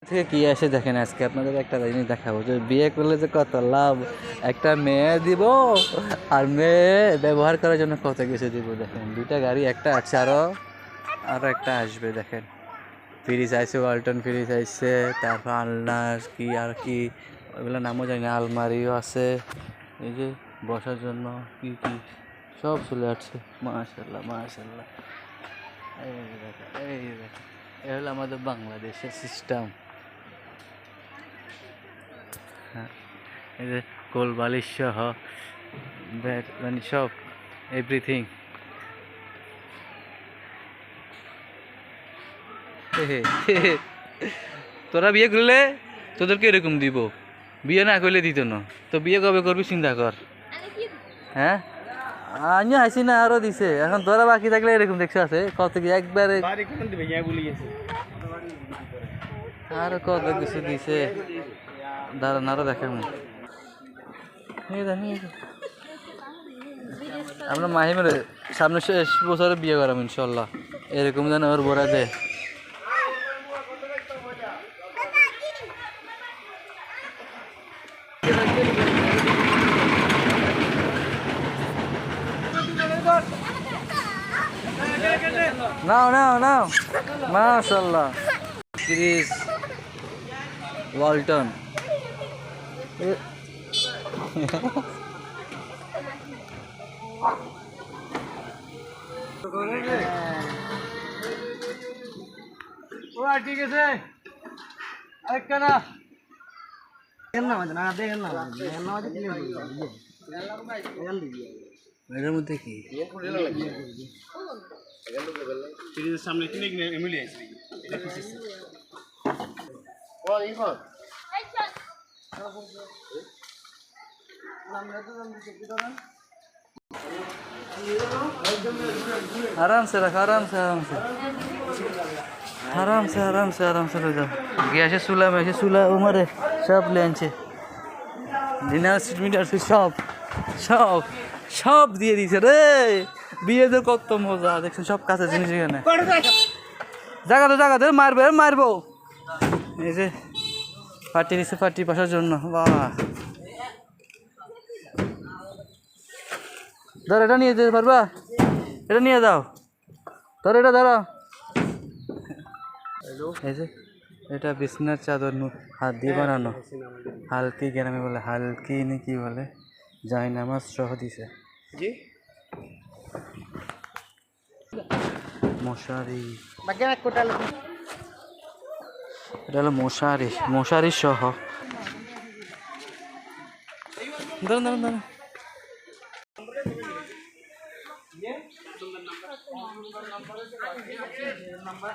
থেকে কি আসে দেখেন, আজকে আপনাদের একটা জিনিস দেখাবো যে বিয়ে করলে যে কত লাভ, একটা মেয়ে দিব আর মেয়ে ব্যবহার করার জন্য কত কিছু দিব। দেখেন দুইটা গাড়ি, একটা আছে আরও একটা আসবে। দেখেন ফ্রিজ আইসে, ওয়ালটন ফ্রিজ আইসে, তারপর আলনা কি আর কি ওইগুলো নামও জানি না, আলমারিও আছে, এই যে বসার জন্য কি কি সব চলে আসছে। মাশাআল্লাহ মাশাআল্লাহ। এই দেখেন এই দেখেন, এ হলো আমাদের বাংলাদেশের সিস্টেম। হ্যাঁ, এই যে কোল বালিশ সহ ব্যাট মানে সব এভরিথিং। তোরা বিয়ে করলে তোদেরকে এরকম দিব, বিয়ে না করলে দিত না। তো বিয়ে কবে করবি চিন্তা কর। হ্যাঁ আমি আইসি না, আরো দিছে। এখন তোরা বাকি থাকলে এরকম দেখছো আছে কত কি একবারে আরো কত কিছু দিছে। দাঁড়ান আরো দেখাম। আমরা মাহিমের সামনে শেষ বছরে বিয়ে করাম ইনশাল্লাহ, এরকম যেন ওর বড়া দেয়। নাও নাও নাও, মাশাআল্লাহ। ক্রিস ওয়ালটন ঠিক আছে। আরেকটা না এটার মধ্যে কি সামনে आराम से रख, आराम से आराम से आराम से आराम से आराम से ले जाओ। गैसे चूल्हा में ऐसे चूल्हा उमरे सब ले डिनार मिटार सब सब सब দিয়ে দিছে রে। বিয়েদের কত মজা দেখছেন, সব কাছে জিনিস এখানে। জায়গা তো মারবে মারবো। এই যে পার্টি দিচ্ছে, পার্টি বসার জন্য। বাহ, ধর এটা নিয়ে যেতে পারবা, এটা নিয়ে যাও, ধর এটা ধরো। এই যে এটা বিছনার চাদর হাত দিয়ে বানানো, হালকি গ্রামে বলে হালকি নি কি বলে, জায়নামাজ সহ দিছে। মশারি, এটা হলো মশারি, মশারি সহ। দাঁড়ান দাঁড়ান দাঁড়ান, নাম্বার